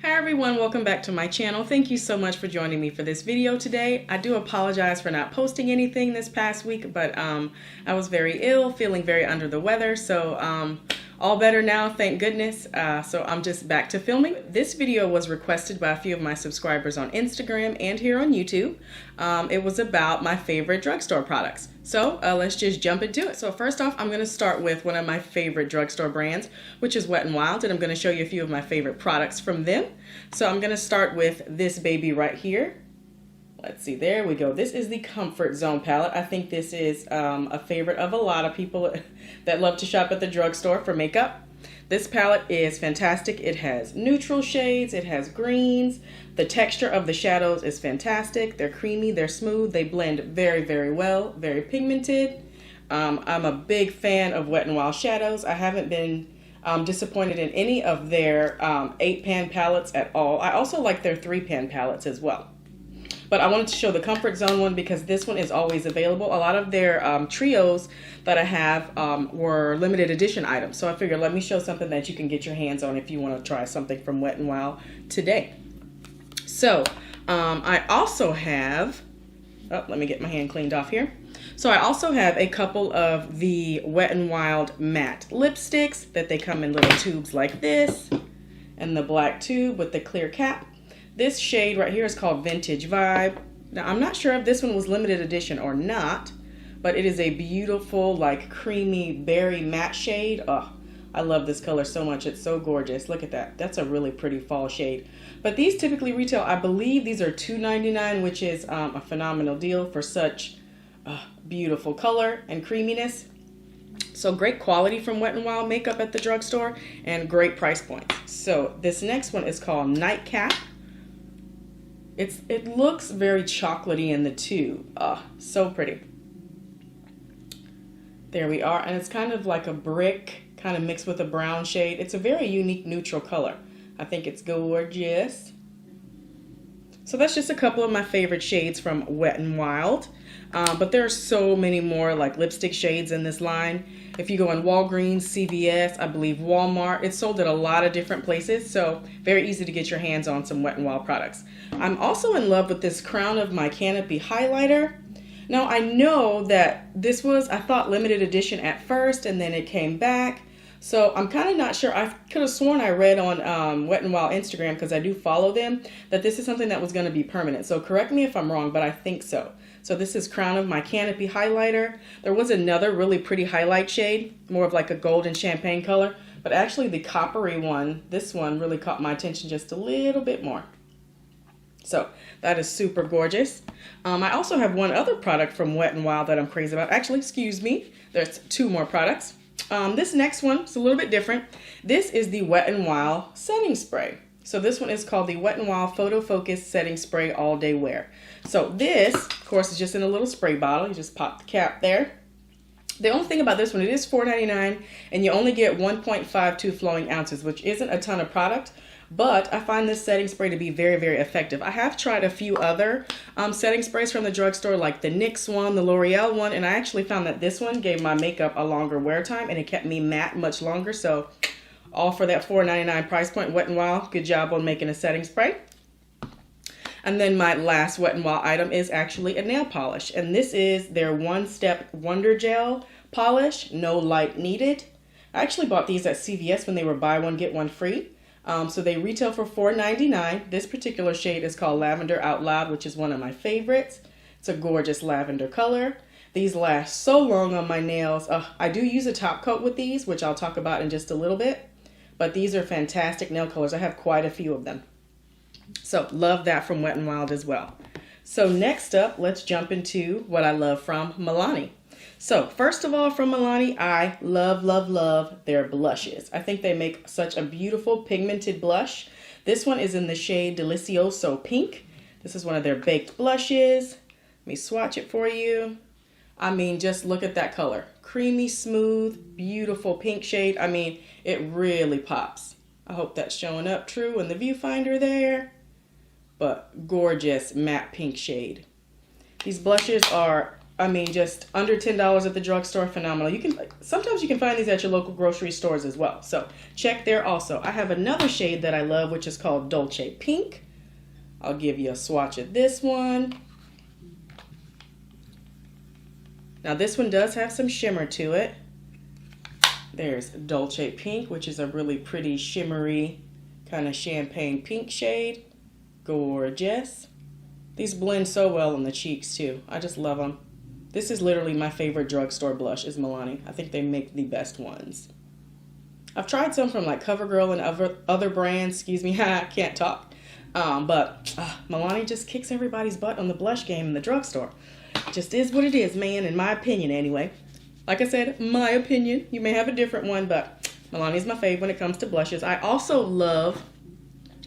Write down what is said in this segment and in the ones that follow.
Hi everyone, welcome back to my channel. Thank you so much for joining me for this video today. I do apologize for not posting anything this past week, but I was very ill, feeling very under the weather, so all better now, thank goodness. So I'm just back to filming. This video was requested by a few of my subscribers on Instagram and here on YouTube. It was about my favorite drugstore products. So let's just jump into it. So first off, I'm going to start with one of my favorite drugstore brands, which is Wet n Wild, and I'm going to show you a few of my favorite products from them. So I'm going to start with this baby right here. Let's see, there we go. This is the Comfort Zone palette. I think this is a favorite of a lot of people that love to shop at the drugstore for makeup. This palette is fantastic. It has neutral shades, it has greens. The texture of the shadows is fantastic. They're creamy, they're smooth, they blend very, very well, very pigmented. I'm a big fan of Wet n Wild shadows. I haven't been disappointed in any of their 8-pan palettes at all. I also like their 3-pan palettes as well. But I wanted to show the Comfort Zone one because this one is always available. A lot of their trios that I have were limited edition items. So I figured let me show something that you can get your hands on if you want to try something from Wet n Wild today. So I also have, let me get my hand cleaned off here. So I also have a couple of the Wet n Wild matte lipsticks that they come in little tubes like this, and the black tube with the clear cap. This shade right here is called Vintage Vibe. Now, I'm not sure if this one was limited edition or not, but it is a beautiful, like, creamy berry matte shade. Oh, I love this color so much. It's so gorgeous. Look at that. That's a really pretty fall shade. But these typically retail, I believe these are $2.99, which is a phenomenal deal for such beautiful color and creaminess. So great quality from Wet n Wild makeup at the drugstore and great price points. So this next one is called Nightcap. It looks very chocolatey in the tube. So pretty. There we are. And it's kind of like a brick, kind of mixed with a brown shade. It's a very unique neutral color. I think it's gorgeous. So that's just a couple of my favorite shades from Wet n Wild. But there are so many more like lipstick shades in this line. If you go in Walgreens, CVS, I believe Walmart, it's sold at a lot of different places. So very easy to get your hands on some Wet n Wild products. I'm also in love with this Crown of My Canopy highlighter. Now I know that this was, I thought, limited edition at first and then it came back. So I'm kind of not sure. I could have sworn I read on Wet n Wild Instagram, because I do follow them, that this is something that was going to be permanent. So correct me if I'm wrong, but I think so. So this is Crown of My Canopy highlighter. There was another really pretty highlight shade, more of like a golden champagne color, but actually the coppery one, this one really caught my attention just a little bit more. So that is super gorgeous. I also have one other product from Wet n Wild that I'm crazy about. Actually, excuse me, there's 2 more products. This next one is a little bit different. This is the Wet n Wild setting spray. So this one is called the Wet n Wild Photo Focus Setting Spray All Day Wear. So this, of course, is just in a little spray bottle. You just pop the cap there. The only thing about this one, it is $4.99 and you only get 1.52 flowing ounces, which isn't a ton of product. But I find this setting spray to be very, very effective. I have tried a few other setting sprays from the drugstore, like the NYX one, the L'Oreal one, and I actually found that this one gave my makeup a longer wear time and it kept me matte much longer. So all for that $4.99 price point. Wet n Wild, good job on making a setting spray. And then my last Wet n Wild item is actually a nail polish. And this is their One Step Wonder Gel polish, no light needed. I actually bought these at CVS when they were buy one, get one free. So they retail for $4.99. This particular shade is called Lavender Out Loud, which is one of my favorites. It's a gorgeous lavender color. These last so long on my nails. I do use a top coat with these, which I'll talk about in just a little bit. But these are fantastic nail colors. I have quite a few of them. So love that from Wet n Wild as well. So next up, let's jump into what I love from Milani. So first of all, from Milani, I love, love, love their blushes. I think they make such a beautiful pigmented blush. This one is in the shade Delicioso Pink. This is one of their baked blushes. Let me swatch it for you. I mean, just look at that color. Creamy, smooth, beautiful pink shade. I mean, it really pops. I hope that's showing up true in the viewfinder there. But gorgeous matte pink shade. These blushes are I mean, just under $10 at the drugstore, phenomenal. Sometimes you can find these at your local grocery stores as well. So check there also. I have another shade that I love, which is called Dolce Pink. I'll give you a swatch of this one. Now this one does have some shimmer to it. There's Dolce Pink, which is a really pretty shimmery kind of champagne pink shade. Gorgeous. These blend so well on the cheeks too. I just love them. This is literally my favorite drugstore blush is Milani. I think they make the best ones. I've tried some from like CoverGirl and other brands. Excuse me, I can't talk. But Milani just kicks everybody's butt on the blush game in the drugstore. Just is what it is, man, in my opinion anyway. Like I said, my opinion. You may have a different one, but Milani is my fave when it comes to blushes. I also love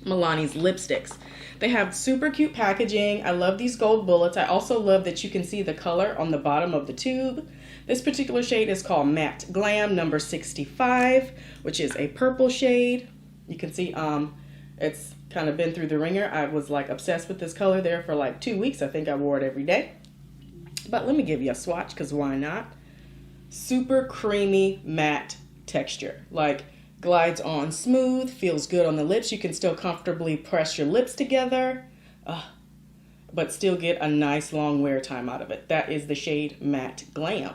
Milani's lipsticks. They have super cute packaging. I love these gold bullets. I also love that you can see the color on the bottom of the tube. This particular shade is called Matte Glam number 65, which is a purple shade. You can see it's kind of been through the ringer. I was like obsessed with this color there for like 2 weeks. I think I wore it every day. But let me give you a swatch, because why not? Super creamy matte texture. Like glides on smooth, feels good on the lips. You can still comfortably press your lips together, but still get a nice long wear time out of it. That is the shade Matte Glam.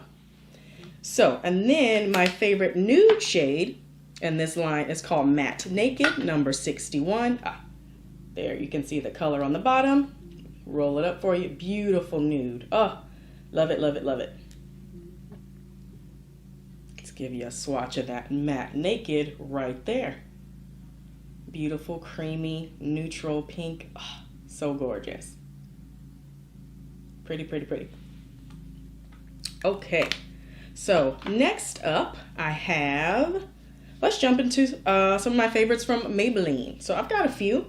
So, and then my favorite nude shade in this line is called Matte Naked number 61. There, you can see the color on the bottom. Roll it up for you. Beautiful nude. Oh, love it, love it, love it. Give you a swatch of that Matte Naked right there. Beautiful, creamy, neutral pink. Oh, so gorgeous. Pretty, pretty, pretty. Okay, so next up I have, let's jump into some of my favorites from Maybelline. So I've got a few.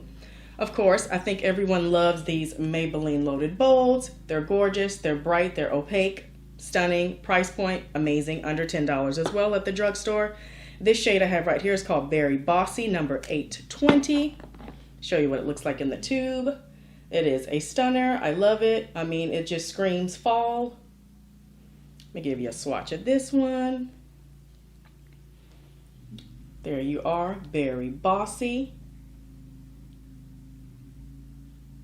Of course, I think everyone loves these Maybelline Loaded Bolds. They're gorgeous, they're bright, they're opaque. Stunning, price point, amazing, under $10 as well at the drugstore. This shade I have right here is called Very Bossy, number 820. Show you what it looks like in the tube. It is a stunner. I love it. I mean, it just screams fall. Let me give you a swatch of this one. There you are, Very Bossy.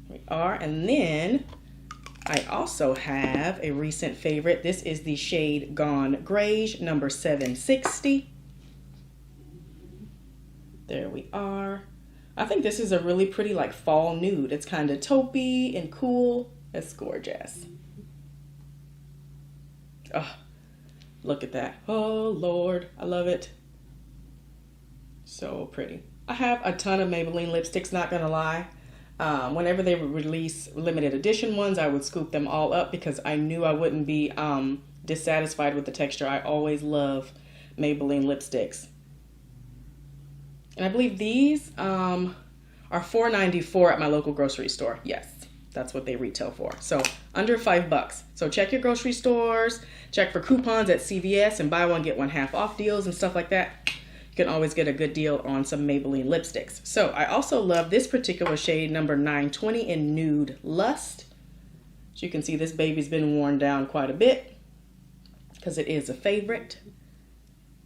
Here we are, and then I also have a recent favorite. This is the shade Gone Greige, number 760. There we are. I think this is a really pretty like fall nude. It's kind of taupey and cool. It's gorgeous. Oh, look at that. Oh, Lord. I love it. So pretty. I have a ton of Maybelline lipsticks, not gonna lie. Whenever they would release limited edition ones, I would scoop them all up because I knew I wouldn't be dissatisfied with the texture. I always love Maybelline lipsticks. And I believe these are $4.94 at my local grocery store. Yes, that's what they retail for. So under $5. So check your grocery stores, check for coupons at CVS and buy one, get one half off deals and stuff like that. You can always get a good deal on some Maybelline lipsticks. So I also love this particular shade, number 920 in Nude Lust. As you can see, this baby's been worn down quite a bit because it is a favorite.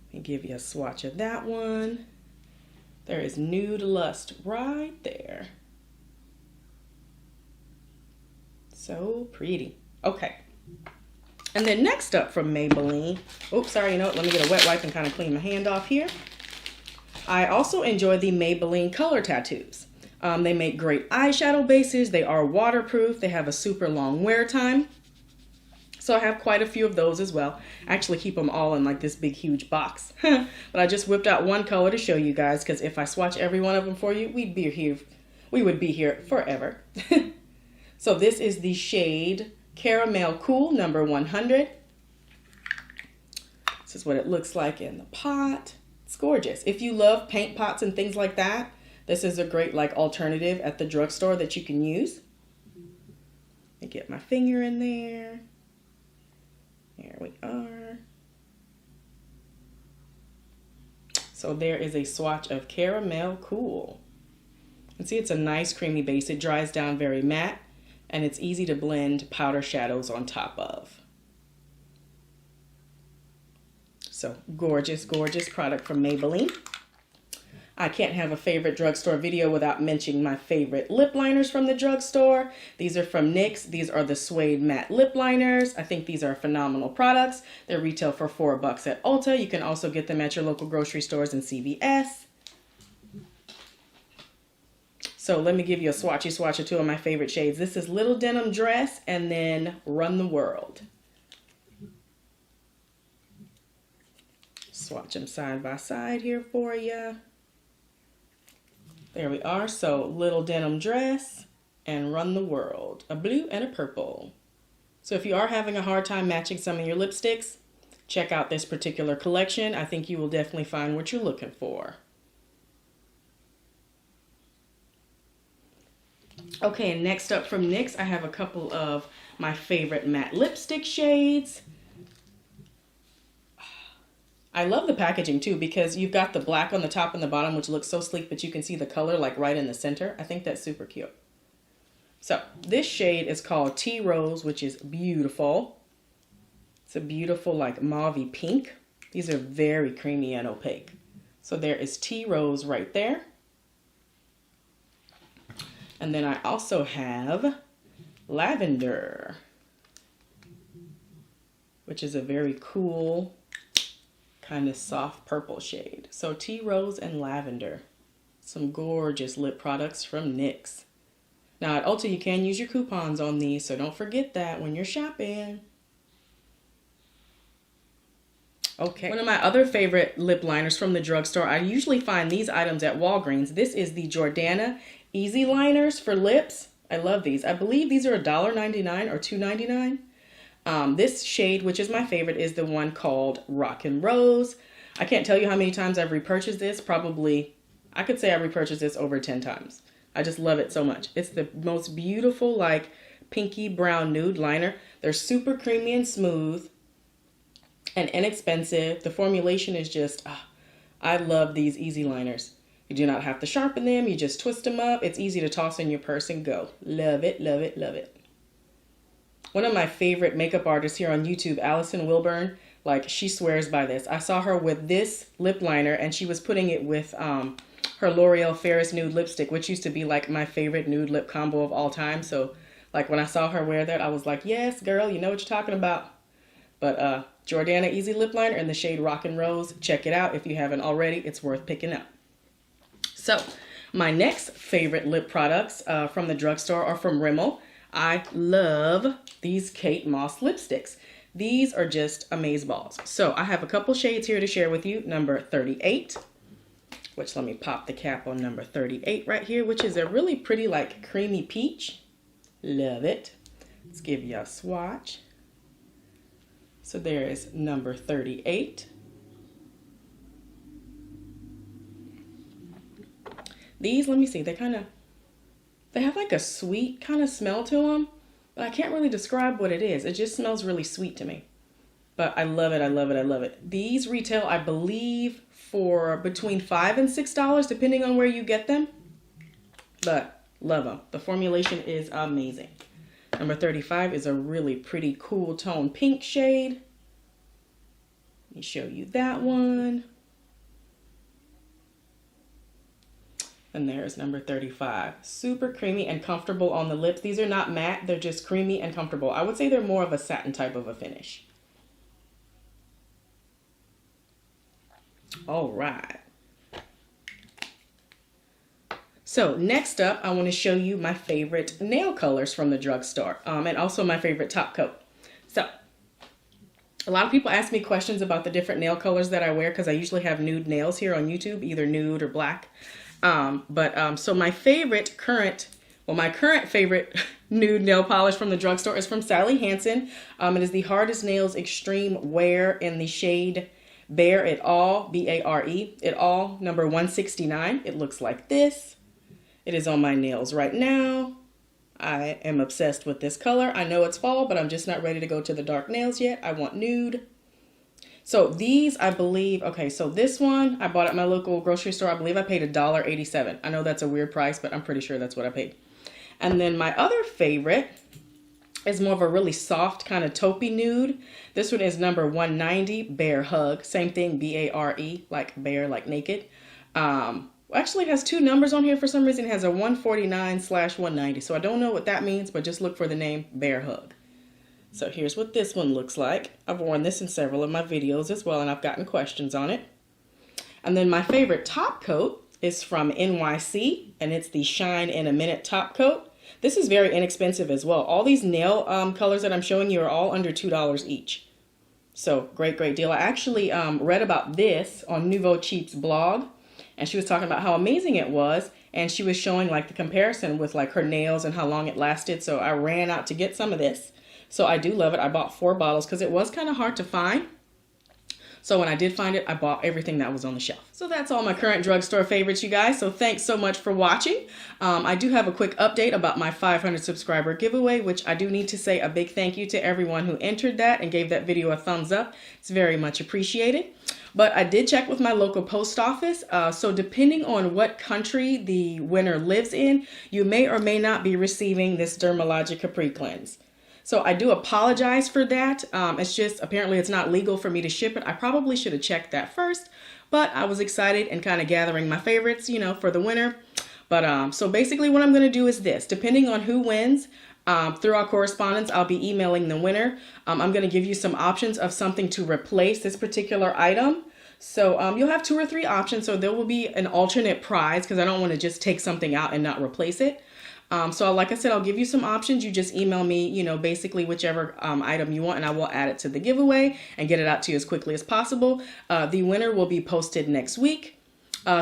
Let me give you a swatch of that one. There is Nude Lust right there. So pretty. Okay. And then next up from Maybelline, oops, sorry, you know what? Let me get a wet wipe and kind of clean my hand off here. I also enjoy the Maybelline Color Tattoos. They make great eyeshadow bases. They are waterproof. They have a super long wear time. So I have quite a few of those as well. I actually keep them all in like this big, huge box. But I just whipped out one color to show you guys because if I swatch every one of them for you, we would be here forever. So this is the shade Caramel Cool, number 100. This is what it looks like in the pot. It's gorgeous. If you love paint pots and things like that, this is a great like alternative at the drugstore that you can use. Let me get my finger in there. Here we are. So there is a swatch of Caramel Cool. And see, it's a nice creamy base. It dries down very matte and it's easy to blend powder shadows on top of. So gorgeous, gorgeous product from Maybelline. I can't have a favorite drugstore video without mentioning my favorite lip liners from the drugstore. These are from NYX. These are the suede matte lip liners. I think these are phenomenal products. They retail for $4 at Ulta. You can also get them at your local grocery stores and CVS. So let me give you a swatch of two of my favorite shades. This is Little Denim Dress and then Run the World. Swatch them side by side here for you. There we are. So Little Denim Dress and Run the World. A blue and a purple. So if you are having a hard time matching some of your lipsticks, check out this particular collection. I think you will definitely find what you're looking for. Okay, and next up from NYX, I have a couple of my favorite matte lipstick shades. I love the packaging too because you've got the black on the top and the bottom, which looks so sleek, but you can see the color like right in the center. I think that's super cute. So this shade is called Tea Rose, which is beautiful. It's a beautiful like mauvey pink. These are very creamy and opaque. So there is Tea Rose right there. And then I also have Lavender, which is a very cool kind of soft purple shade. So Tea Rose and Lavender. Some gorgeous lip products from NYX. Now at Ulta you can use your coupons on these, so don't forget that when you're shopping. Okay, one of my other favorite lip liners from the drugstore, I usually find these items at Walgreens. This is the Jordana Easy Liners for lips. I love these. I believe these are $1.99 or $2.99. This shade, which is my favorite, is the one called Rockin' Rose. I can't tell you how many times I've repurchased this. Probably, I could say I repurchased this over 10 times. I just love it so much. It's the most beautiful, like, pinky brown nude liner. They're super creamy and smooth and inexpensive. The formulation is just, I love these easy liners. You do not have to sharpen them. You just twist them up. It's easy to toss in your purse and go. Love it, love it, love it. One of my favorite makeup artists here on YouTube, Allison Wilburn, like she swears by this. I saw her with this lip liner and she was putting it with her L'Oreal Ferris Nude lipstick, which used to be like my favorite nude lip combo of all time. So like when I saw her wear that, I was like, yes, girl, you know what you're talking about. But Jordana Easy Lip Liner in the shade Rockin' Rose. Check it out if you haven't already. It's worth picking up. So my next favorite lip products from the drugstore are from Rimmel. I love these Kate Moss lipsticks. These are just amazeballs. So I have a couple shades here to share with you. Number 38, which let me pop the cap on number 38 right here, which is a really pretty like creamy peach. Love it. Let's give you a swatch. So there is number 38. These, let me see, they have like a sweet kind of smell to them, but I can't really describe what it is. It just smells really sweet to me. But I love it, I love it, I love it. These retail, I believe, for between $5 and $6, depending on where you get them. But love them. The formulation is amazing. Number 35 is a really pretty cool tone pink shade. Let me show you that one. And there's number 35. Super creamy and comfortable on the lips. These are not matte, they're just creamy and comfortable. I would say they're more of a satin type of a finish. All right. So next up, I want to show you my favorite nail colors from the drugstore, and also my favorite top coat. So a lot of people ask me questions about the different nail colors that I wear because I usually have nude nails here on YouTube, either nude or black. So my current favorite nude nail polish from the drugstore is from Sally Hansen. It is the Hardest Nails Extreme Wear in the shade Bare It All, B-A-R-E, It All, number 169. It looks like this. It is on my nails right now. I am obsessed with this color. I know it's fall, but I'm just not ready to go to the dark nails yet. I want nude. So these, I believe, okay, so this one I bought at my local grocery store. I believe I paid $1.87. I know that's a weird price, but I'm pretty sure that's what I paid. And then my other favorite is more of a really soft kind of taupey nude. This one is number 190, Bear Hug. Same thing, B-A-R-E, like bear, like naked. Actually, it has two numbers on here for some reason. It has a 149/190. So I don't know what that means, but just look for the name Bear Hug. So here's what this one looks like. I've worn this in several of my videos as well, and I've gotten questions on it. And then my favorite top coat is from NYC, and it's the Shine in a Minute top coat. This is very inexpensive as well. All these nail colors that I'm showing you are all under $2 each. So great, great deal. I actually read about this on Nouveau Cheap's blog, and she was talking about how amazing it was, and she was showing like the comparison with like her nails and how long it lasted. So I ran out to get some of this. So I do love it. I bought 4 bottles because it was kind of hard to find. So when I did find it, I bought everything that was on the shelf. So that's all my current drugstore favorites, you guys. So thanks so much for watching. I do have a quick update about my 500 subscriber giveaway, which I do need to say a big thank you to everyone who entered that and gave that video a thumbs up. It's very much appreciated. But I did check with my local post office. So depending on what country the winner lives in, you may or may not be receiving this Dermalogic Capri Cleanse. So I do apologize for that. It's just, apparently it's not legal for me to ship it. I probably should have checked that first, but I was excited and kind of gathering my favorites, you know, for the winner. But so basically what I'm going to do is this, depending on who wins, through our correspondence, I'll be emailing the winner. I'm going to give you some options of something to replace this particular item. So you'll have 2 or 3 options. So there will be an alternate prize because I don't want to just take something out and not replace it. So like I said, I'll give you some options. You just email me, you know, basically whichever item you want, and I will add it to the giveaway and get it out to you as quickly as possible. The winner will be posted next week.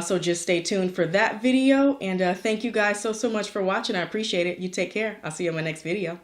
So just stay tuned for that video. And thank you guys so much for watching. I appreciate it. You take care. I'll see you in my next video.